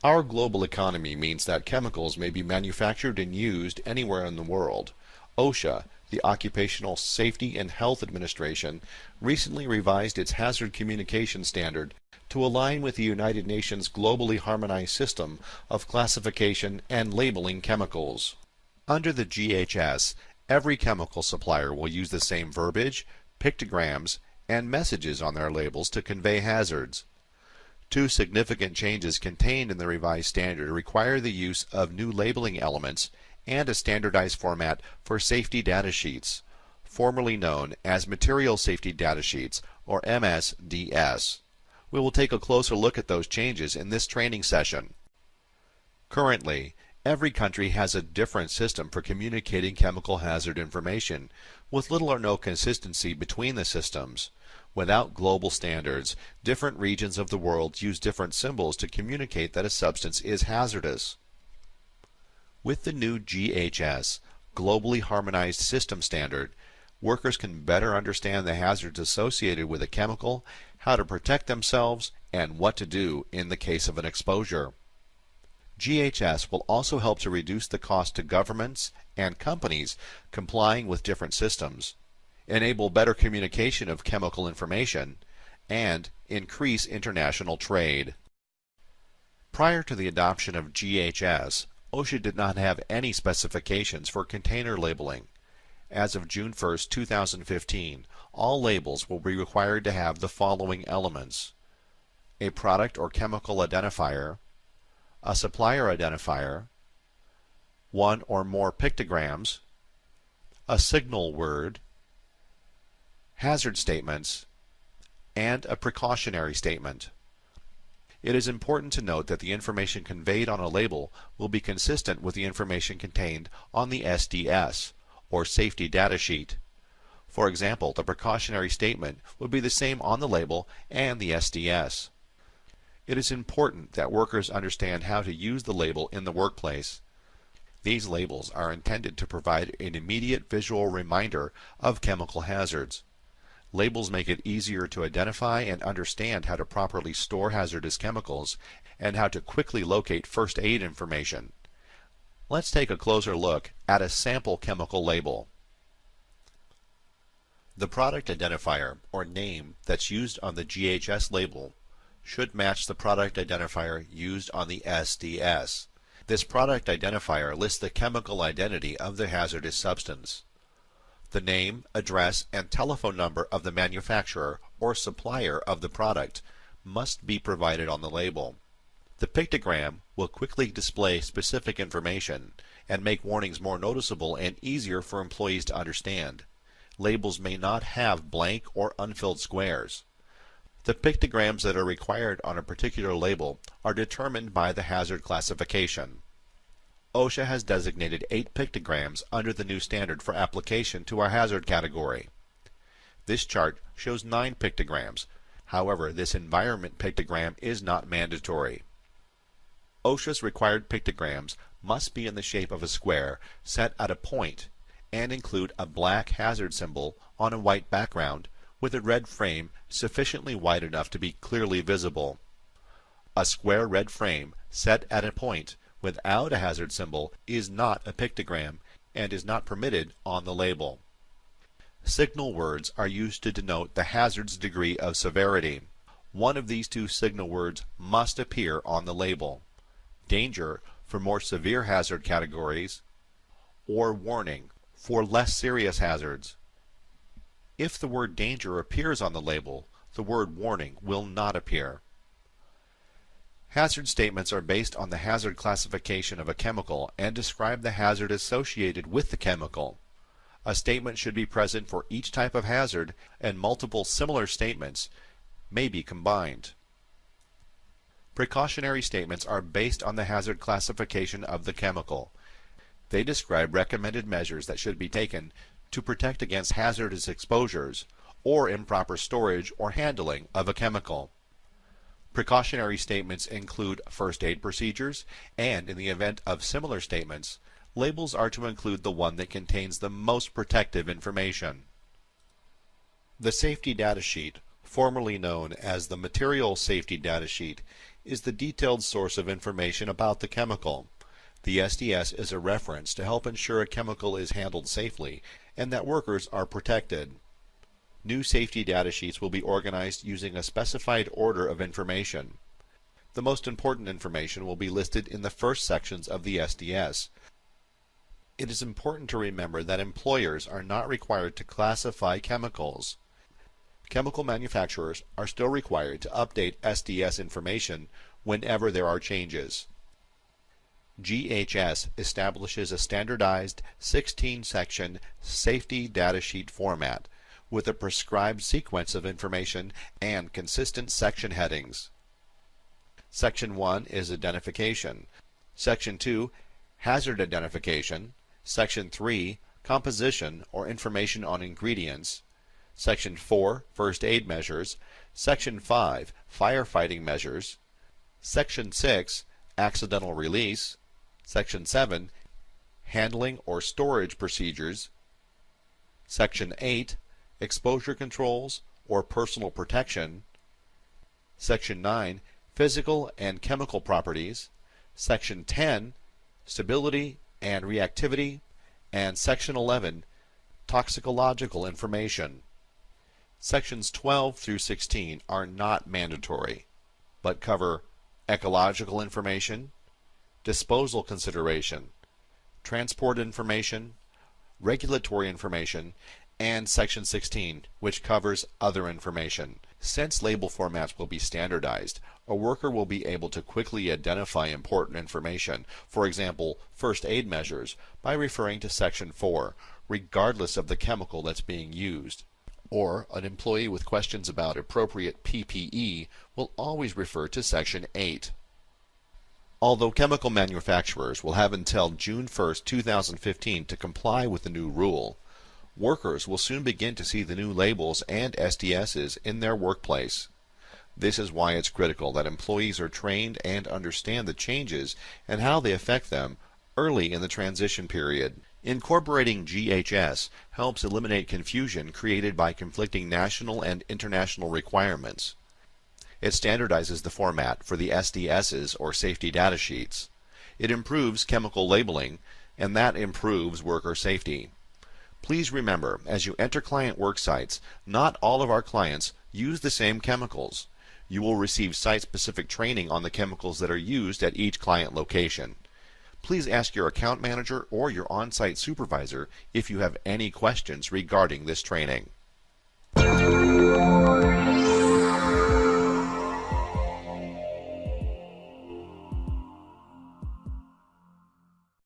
Our global economy means that chemicals may be manufactured and used anywhere in the world. OSHA, the Occupational Safety and Health Administration, recently revised its hazard communication standard to align with the United Nations globally harmonized system of classification and labeling chemicals. Under the GHS, every chemical supplier will use the same verbiage, pictograms, and messages on their labels to convey hazards. Two significant changes contained in the revised standard require the use of new labeling elements and a standardized format for safety data sheets, formerly known as Material Safety Data Sheets, or MSDS. We will take a closer look at those changes in this training session. Currently, every country has a different system for communicating chemical hazard information, with little or no consistency between the systems. Without global standards, different regions of the world use different symbols to communicate that a substance is hazardous. With the new GHS, Globally Harmonized System Standard, workers can better understand the hazards associated with a chemical, how to protect themselves, and what to do in the case of an exposure. GHS will also help to reduce the cost to governments and companies complying with different systems, enable better communication of chemical information, and increase international trade. Prior to the adoption of GHS, OSHA did not have any specifications for container labeling. As of June 1, 2015, all labels will be required to have the following elements: a product or chemical identifier, a supplier identifier, one or more pictograms, a signal word, hazard statements, and a precautionary statement. It is important to note that the information conveyed on a label will be consistent with the information contained on the SDS, or Safety Data Sheet. For example, the precautionary statement would be the same on the label and the SDS. It is important that workers understand how to use the label in the workplace. These labels are intended to provide an immediate visual reminder of chemical hazards. Labels make it easier to identify and understand how to properly store hazardous chemicals and how to quickly locate first aid information. Let's take a closer look at a sample chemical label. The product identifier, or name, that's used on the GHS label should match the product identifier used on the SDS. This product identifier lists the chemical identity of the hazardous substance. The name, address, and telephone number of the manufacturer or supplier of the product must be provided on the label. The pictogram will quickly display specific information and make warnings more noticeable and easier for employees to understand. Labels may not have blank or unfilled squares. The pictograms that are required on a particular label are determined by the hazard classification. OSHA has designated 8 pictograms under the new standard for application to our hazard category. This chart shows 9 pictograms. However, this environment pictogram is not mandatory. OSHA's required pictograms must be in the shape of a square set at a point and include a black hazard symbol on a white background with a red frame sufficiently wide enough to be clearly visible. A square red frame set at a point without a hazard symbol is not a pictogram and is not permitted on the label. Signal words are used to denote the hazard's degree of severity. One of these 2 signal words must appear on the label: danger for more severe hazard categories, or warning for less serious hazards. If the word danger appears on the label, the word warning will not appear. Hazard statements are based on the hazard classification of a chemical and describe the hazard associated with the chemical. A statement should be present for each type of hazard, and multiple similar statements may be combined. Precautionary statements are based on the hazard classification of the chemical. They describe recommended measures that should be taken to protect against hazardous exposures or improper storage or handling of a chemical. Precautionary statements include first aid procedures, and in the event of similar statements, labels are to include the one that contains the most protective information. The Safety Data Sheet, formerly known as the Material Safety Data Sheet, is the detailed source of information about the chemical. The SDS is a reference to help ensure a chemical is handled safely and that workers are protected. New safety data sheets will be organized using a specified order of information. The most important information will be listed in the first sections of the SDS. It is important to remember that employers are not required to classify chemicals. Chemical manufacturers are still required to update SDS information whenever there are changes. GHS establishes a standardized 16-section safety data sheet format with a prescribed sequence of information and consistent section headings. Section 1 is identification. Section 2, hazard identification. Section 3, composition or information on ingredients. Section 4, first aid measures. Section 5, firefighting measures. Section 6, accidental release. Section 7, handling or storage procedures. Section 8, exposure controls or personal protection. Section 9, physical and chemical properties. Section 10, stability and reactivity. And Section 11, toxicological information. Sections 12 through 16 are not mandatory, but cover ecological information, disposal consideration, transport information, regulatory information, and Section 16, which covers other information. Since label formats will be standardized, a worker will be able to quickly identify important information, for example, first aid measures, by referring to Section 4, regardless of the chemical that's being used. Or an employee with questions about appropriate PPE will always refer to Section 8. Although chemical manufacturers will have until June 1, 2015 to comply with the new rule, workers will soon begin to see the new labels and SDSs in their workplace. This is why it's critical that employees are trained and understand the changes and how they affect them early in the transition period. Incorporating GHS helps eliminate confusion created by conflicting national and international requirements. It standardizes the format for the SDSs or safety data sheets. It improves chemical labeling, and that improves worker safety. Please remember, as you enter client work sites, not all of our clients use the same chemicals. You will receive site-specific training on the chemicals that are used at each client location. Please ask your account manager or your on-site supervisor if you have any questions regarding this training.